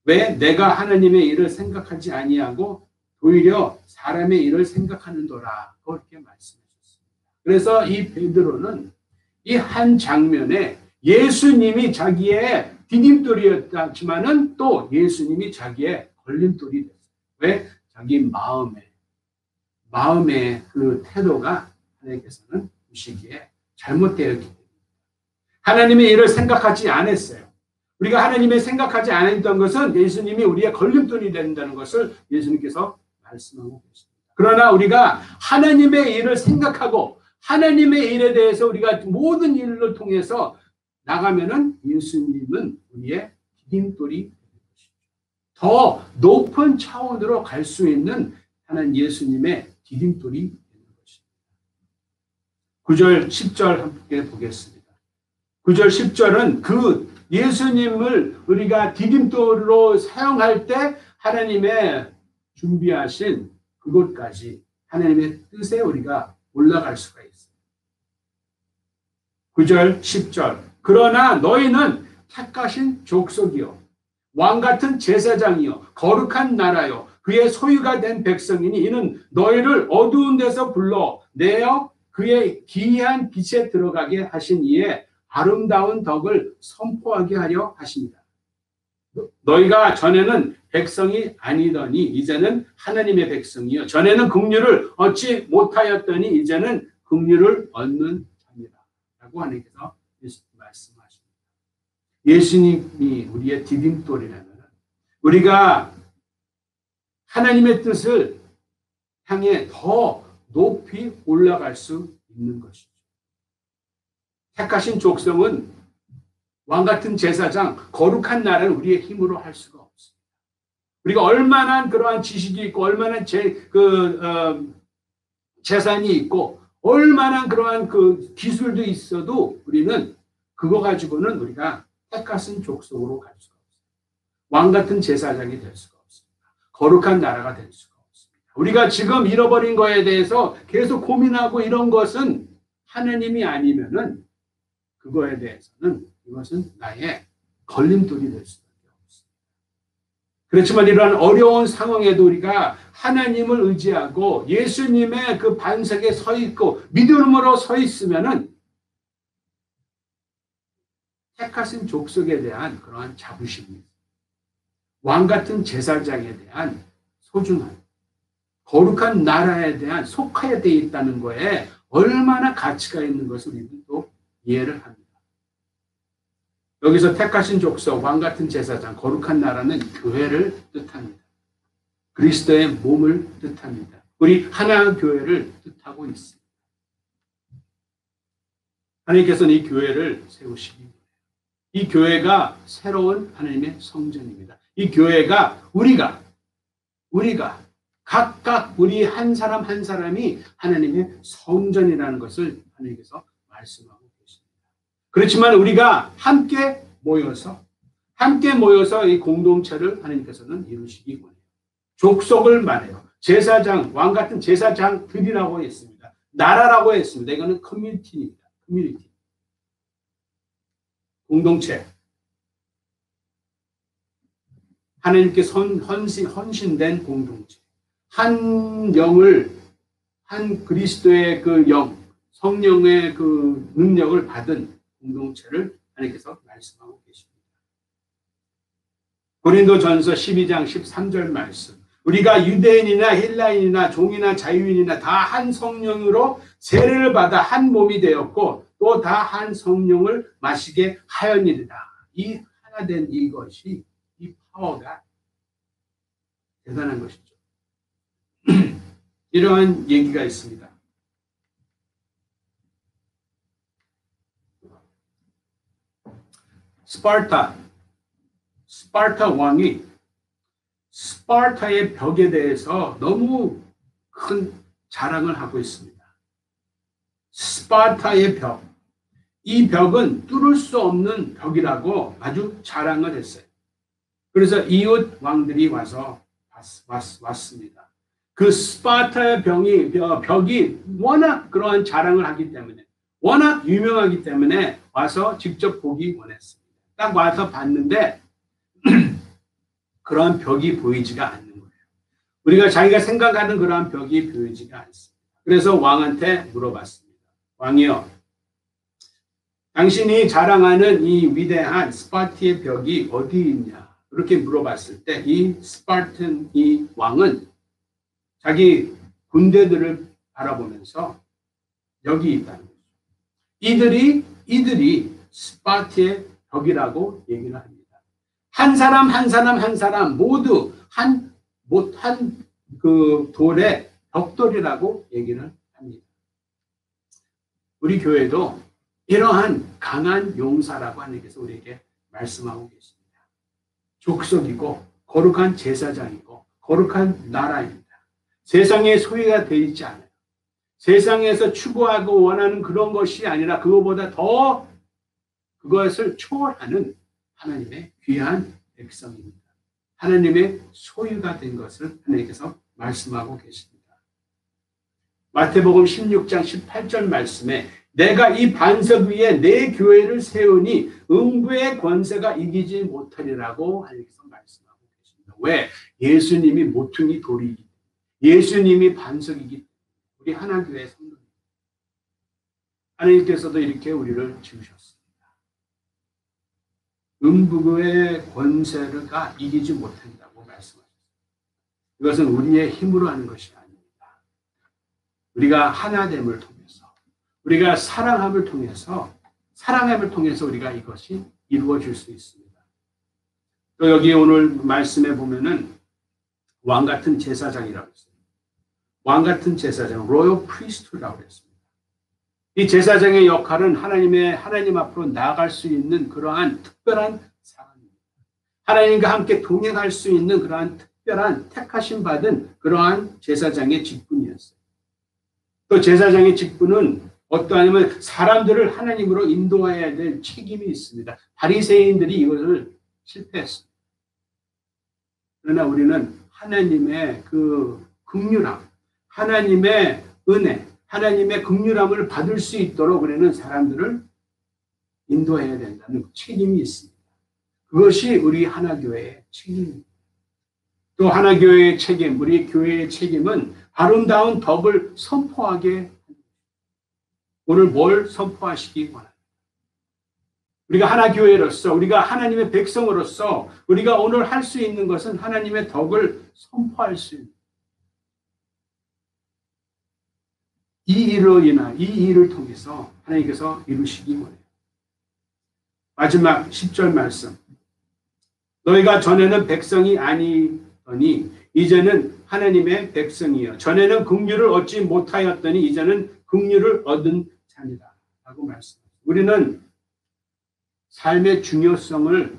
왜? 내가 하나님의 일을 생각하지 아니하고 오히려 사람의 일을 생각하는도라. 그렇게 말씀하셨습니다. 그래서 이 베드로는 이 한 장면에 예수님이 자기의 디딤돌이었지만은 또 예수님이 자기의 걸림돌이 됐어요. 왜? 자기 마음의 그 태도가 하나님께서는 보시기에 잘못되었기 때문에 하나님의 일을 생각하지 않았어요. 우리가 하나님의 생각하지 않았던 것은 예수님이 우리의 걸림돌이 된다는 것을 예수님께서 말씀하고 계십니다. 그러나 우리가 하나님의 일을 생각하고 하나님의 일에 대해서 우리가 모든 일을 통해서 나가면은 예수님은 우리의 디딤돌이 되는 것이죠. 더 높은 차원으로 갈 수 있는 하나님 예수님의 디딤돌이 되는 것입니다. 9절 10절 함께 보겠습니다. 9절 10절은 그 예수님을 우리가 디딤돌로 사용할 때 하나님의 준비하신 그곳까지 하나님의 뜻에 우리가 올라갈 수가 있어요. 9절 10절 그러나 너희는 택하신 족속이요 왕같은 제사장이요 거룩한 나라요 그의 소유가 된 백성이니 이는 너희를 어두운 데서 불러 내어 그의 기이한 빛에 들어가게 하신 이에 아름다운 덕을 선포하게 하려 하십니다. 너희가 전에는 백성이 아니더니 이제는 하나님의 백성이요 전에는 긍휼을 얻지 못하였더니 이제는 긍휼을 얻는 자니라 라고 하나님께서 말씀하십니다. 예수님이 우리의 디딤돌이라면 우리가 하나님의 뜻을 향해 더 높이 올라갈 수 있는 것이죠. 택하신 족속은 왕같은 제사장, 거룩한 나라를 우리의 힘으로 할 수가 없습니다. 우리가 얼마나 그러한 지식이 있고 얼마나 재산이 있고 얼마나 그러한 그 기술도 있어도 우리는 그거 가지고는 우리가 택하신 족속으로 갈 수가 없습니다. 왕같은 제사장이 될 수가 없습니다. 거룩한 나라가 될 수가 없습니다. 우리가 지금 잃어버린 거에 대해서 계속 고민하고 이런 것은 하나님이 아니면은 그거에 대해서는 이것은 나의 걸림돌이 될 수밖에 없습니다. 그렇지만 이러한 어려운 상황에도 우리가 하나님을 의지하고 예수님의 그 반석에 서 있고 믿음으로 서 있으면은 택하신 족속에 대한 그러한 자부심이 왕같은 제사장에 대한 소중함, 거룩한 나라에 대한 속하여 되어 있다는 거에 얼마나 가치가 있는 것을 우리는 또 이해를 합니다. 여기서 택하신 족속, 왕같은 제사장, 거룩한 나라는 교회를 뜻합니다. 그리스도의 몸을 뜻합니다. 우리 하나의 교회를 뜻하고 있습니다. 하나님께서는 이 교회를 세우시기 위해 이 교회가 새로운 하나님의 성전입니다. 이 교회가 우리가 각각 우리 한 사람 한 사람이 하나님의 성전이라는 것을 하나님께서 말씀하고 계십니다. 그렇지만 우리가 함께 모여서 이 공동체를 하나님께서는 이루시기 원해요. 족속을 말해요. 제사장, 왕 같은 제사장들이라고 했습니다. 나라라고 했습니다. 이거는 커뮤니티입니다. 커뮤니티. 공동체. 하나님께 헌신된 공동체. 한 영을, 한 그리스도의 그 영, 성령의 그 능력을 받은 공동체를 하나님께서 말씀하고 계십니다. 고린도전서 12장 13절 말씀. 우리가 유대인이나 헬라인이나 종이나 자유인이나 다 한 성령으로 세례를 받아 한 몸이 되었고 또 다 한 성령을 마시게 하였느니라. 이 하나 된 이것이 이 파워가 대단한 것이죠. 이러한 얘기가 있습니다. 스파르타 왕이 스파르타의 벽에 대해서 너무 큰 자랑을 하고 있습니다. 스파르타의 벽. 이 벽은 뚫을 수 없는 벽이라고 아주 자랑을 했어요. 그래서 이웃 왕들이 와서 왔습니다. 그 스파르타의 벽이 워낙 그러한 자랑을 하기 때문에, 워낙 유명하기 때문에 와서 직접 보기 원했습니다. 딱 와서 봤는데 그러한 벽이 보이지가 않는 거예요. 우리가 자기가 생각하는 그러한 벽이 보이지가 않습니다. 그래서 왕한테 물어봤습니다. 왕이요, 당신이 자랑하는 이 위대한 스파르타의 벽이 어디 있냐? 그렇게 물어봤을 때 이 스파르탄 이 왕은 자기 군대들을 바라보면서 여기 있다는 거죠. 이들이 스파르타의 벽이라고 얘기를 합니다. 한 사람 모두 그 돌의 벽돌이라고 얘기를 합니다. 우리 교회도 이러한 강한 용사라고 하나님께서 우리에게 말씀하고 계십니다. 족속이고 거룩한 제사장이고 거룩한 나라입니다. 세상의 소유가 되어 있지 않아요. 세상에서 추구하고 원하는 그런 것이 아니라 그것보다 더 그것을 초월하는 하나님의 귀한 백성입니다. 하나님의 소유가 된 것을 하나님께서 말씀하고 계십니다. 마태복음 16장 18절 말씀에 내가 이 반석 위에 내 교회를 세우니 음부의 권세가 이기지 못하리라고 하나님께서 말씀하고 계십니다. 왜? 예수님이 모퉁이 돌이기 때문에, 예수님이 반석이기 때문에, 우리 하나교회 성도입니다. 하나님께서도 이렇게 우리를 지으셨습니다. 음부의 권세가 이기지 못한다고 말씀하셨습니다. 이것은 우리의 힘으로 하는 것이 아닙니다. 우리가 하나됨을 통해서, 우리가 사랑함을 통해서 우리가 이것이 이루어질 수 있습니다. 또 여기 오늘 말씀에 보면은 왕 같은 제사장이라고 했어요. 왕 같은 제사장, 로열 프리스트라고 했습니다. 이 제사장의 역할은 하나님 앞으로 나아갈 수 있는 그러한 특별한 사람입니다. 하나님과 함께 동행할 수 있는 그러한 특별한 택하심 받은 그러한 제사장의 직분이었어요. 또 제사장의 직분은 어떠하냐면 사람들을 하나님으로 인도해야 될 책임이 있습니다. 바리새인들이 이것을 실패했습니다. 그러나 우리는 하나님의 그 긍휼함, 하나님의 은혜, 하나님의 긍휼함을 받을 수 있도록 우리는 사람들을 인도해야 된다는 책임이 있습니다. 그것이 우리 하나교회의 책임입니다. 또 하나교회의 책임, 우리 교회의 책임은 아름다운 덕을 선포하게, 오늘 뭘 선포하시기 원합니다. 우리가 하나교회로서, 우리가 하나님의 백성으로서 우리가 오늘 할 수 있는 것은 하나님의 덕을 선포할 수 있는, 이 일을 통해서 하나님께서 이루시기 원해요. 마지막 10절 말씀. 너희가 전에는 백성이 아니더니 이제는 하나님의 백성이요. 전에는 긍휼을 얻지 못하였더니 이제는 긍휼을 얻은 자니다. 라고 말씀합니다. 우리는 삶의 중요성을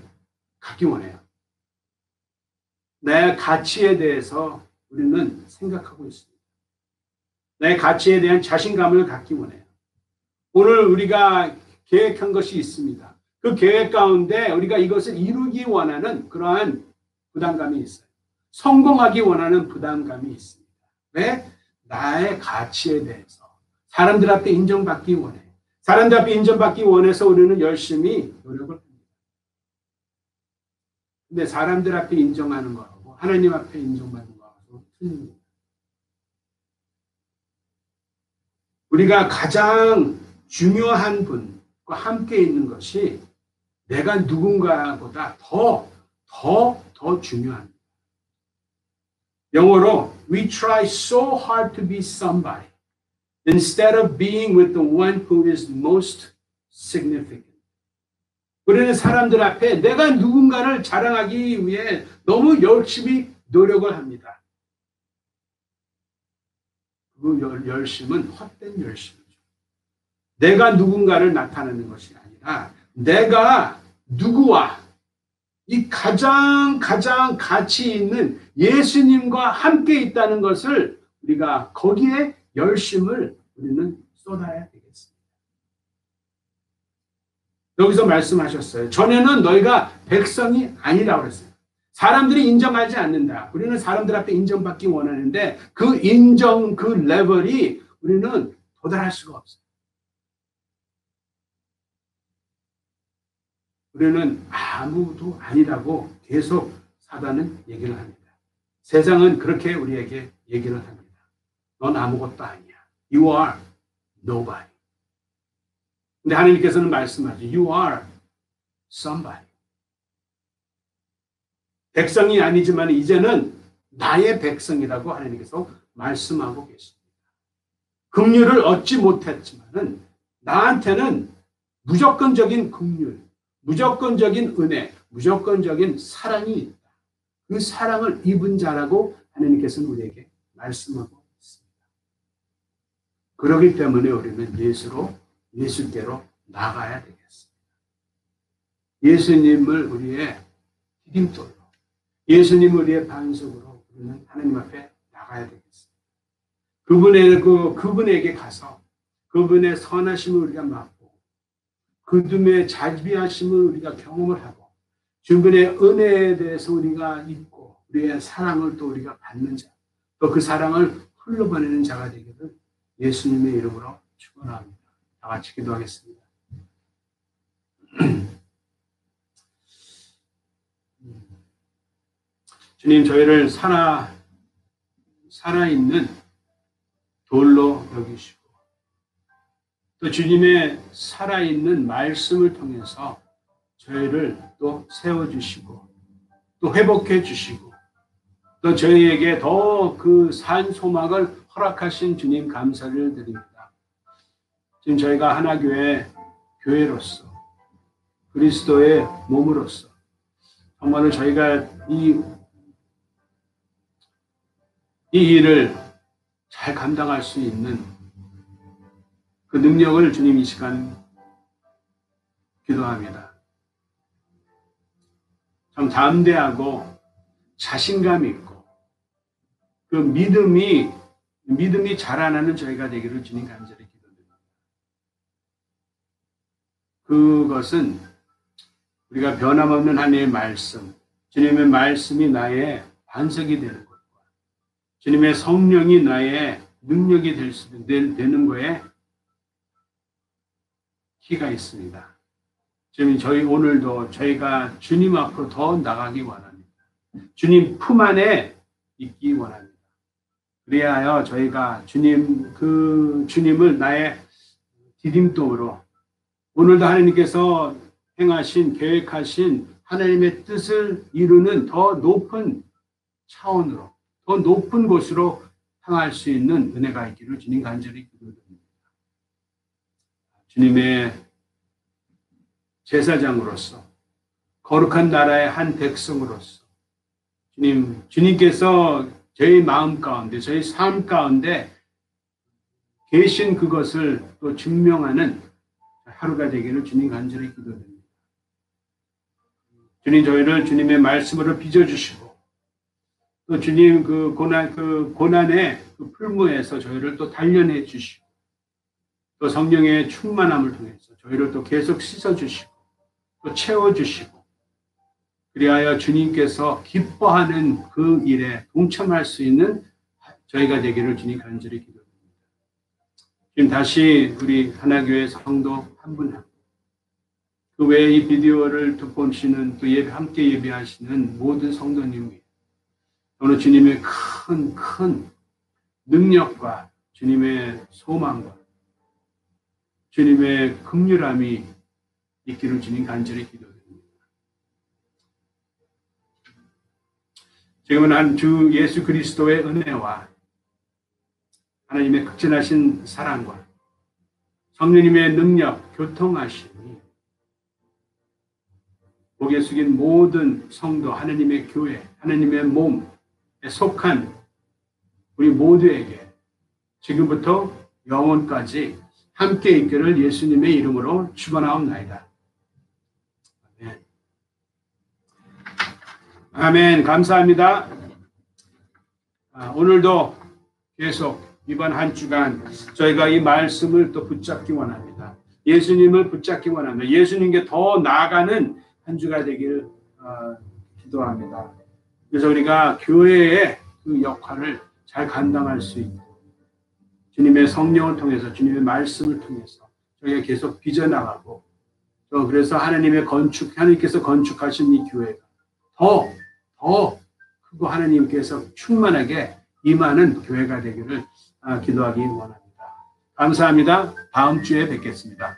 갖기 원해요. 내 가치에 대해서 우리는 생각하고 있습니다. 내 가치에 대한 자신감을 갖기 원해요. 오늘 우리가 계획한 것이 있습니다. 그 계획 가운데 우리가 이것을 이루기 원하는 그러한 부담감이 있어요. 성공하기 원하는 부담감이 있습니다. 왜? 나의 가치에 대해서 사람들 앞에 인정받기 원해. 사람들 앞에 인정받기 원해서 우리는 열심히 노력을 합니다. 근데 사람들 앞에 인정하는 거하고 하나님 앞에 인정받는 거하고 틀립니다. 우리가 가장 중요한 분과 함께 있는 것이 내가 누군가보다 더 중요합니다. 영어로 we try so hard to be somebody instead of being with the one who is most significant. 우리는 사람들 앞에 내가 누군가를 자랑하기 위해 너무 열심히 노력을 합니다. 그 열심은 헛된 열심이죠. 내가 누군가를 나타내는 것이 아니라 내가 누구와 이 가장 가치 있는 예수님과 함께 있다는 것을 우리가 거기에 열심을 우리는 쏟아야 되겠습니다. 여기서 말씀하셨어요. 전에는 너희가 백성이 아니라고 그랬어요. 사람들이 인정하지 않는다. 우리는 사람들 앞에 인정받기 원하는데 그 인정, 그 레벨이 우리는 도달할 수가 없어요. 우리는 아무도 아니라고 계속 사단은 얘기를 합니다. 세상은 그렇게 우리에게 얘기를 합니다. 넌 아무것도 아니야. You are nobody. 근데 하나님께서는 말씀하죠. You are somebody. 백성이 아니지만 이제는 나의 백성이라고 하나님께서 말씀하고 계십니다. 긍휼을 얻지 못했지만은 나한테는 무조건적인 긍휼, 무조건적인 은혜, 무조건적인 사랑이 있다. 그 사랑을 입은 자라고 하나님께서는 우리에게 말씀하고 있습니다. 그렇기 때문에 우리는 예수께로 나가야 되겠습니다. 예수님을 우리의 디딤돌로, 예수님을 우리의 반석으로 우리는 하나님 앞에 나가야 되겠습니다. 그분에게 가서 그분의 선하심을 우리가 맛보고 그분의 자비하심을 우리가 경험을 하고 주님의 은혜에 대해서 우리가 잊고 우리의 사랑을 또 우리가 받는 자, 또 그 사랑을 흘러보내는 자가 되기를 예수님의 이름으로 축원합니다. 다 같이 기도하겠습니다. 주님, 저희를 살아있는 돌로 여기시고 또 주님의 살아있는 말씀을 통해서 저희를 또 세워주시고 또 회복해 주시고 또 저희에게 더 그 산 소망을 허락하신 주님 감사를 드립니다. 지금 저희가 하나교회로서 그리스도의 몸으로서 정말로 저희가 이 일을 잘 감당할 수 있는 그 능력을 주님 이 시간 기도합니다. 좀 담대하고 자신감 있고 그 믿음이 자라나는 저희가 되기를 주님 간절히 기도드립니다. 그것은 우리가 변함없는 하나님의 말씀, 주님의 말씀이 나의 반석이 되는 것과 주님의 성령이 나의 능력이 되는 거에 키가 있습니다. 주님, 저희 오늘도 저희가 주님 앞으로 더 나가기 원합니다. 주님 품 안에 있기 원합니다. 그리하여 저희가 주님을 나의 디딤돌로 오늘도 하나님께서 행하신, 계획하신 하나님의 뜻을 이루는 더 높은 차원으로, 더 높은 곳으로 향할 수 있는 은혜가 있기를 주님 간절히 기도드립니다. 주님의 제사장으로서, 거룩한 나라의 한 백성으로서, 주님께서 저희 마음 가운데, 저희 삶 가운데 계신 그것을 또 증명하는 하루가 되기를 주님 간절히 기도드립니다. 주님, 저희를 주님의 말씀으로 빚어주시고, 또 주님 그 고난의 그 풀무에서 저희를 또 단련해 주시고, 또 성령의 충만함을 통해서 저희를 또 계속 씻어주시고, 또 채워주시고, 그리하여 주님께서 기뻐하는 그 일에 동참할 수 있는 저희가 되기를 주님 간절히 기도드립니다. 지금 다시 우리 하나교회 성도 한 분 한 분, 그 외에 이 비디오를 듣고 오시는 또 함께 예배하시는 모든 성도님 위해 오늘 주님의 큰 능력과 주님의 소망과 주님의 긍휼함이 있기를 주님 간절히 기도드립니다. 지금은 한 주 예수 그리스도의 은혜와 하나님의 극진하신 사랑과 성령님의 능력, 교통하심이 고개 숙인 모든 성도, 하나님의 교회, 하나님의 몸에 속한 우리 모두에게 지금부터 영원까지 함께 있기를 예수님의 이름으로 축원하옵나이다. 아멘. 아멘. 감사합니다. 오늘도 계속 이번 한 주간 저희가 이 말씀을 또 붙잡기 원합니다. 예수님을 붙잡기 원합니다. 예수님께 더 나아가는 한 주가 되기를 기도합니다. 그래서 우리가 교회의 그 역할을 잘 감당할 수 있고 주님의 성령을 통해서 주님의 말씀을 통해서 저희가 계속 빚어나가고 또 그래서 하나님께서 건축하신 이 교회가 더 크고 하나님께서 충만하게 임하는 교회가 되기를 기도하기 원합니다. 감사합니다. 다음 주에 뵙겠습니다.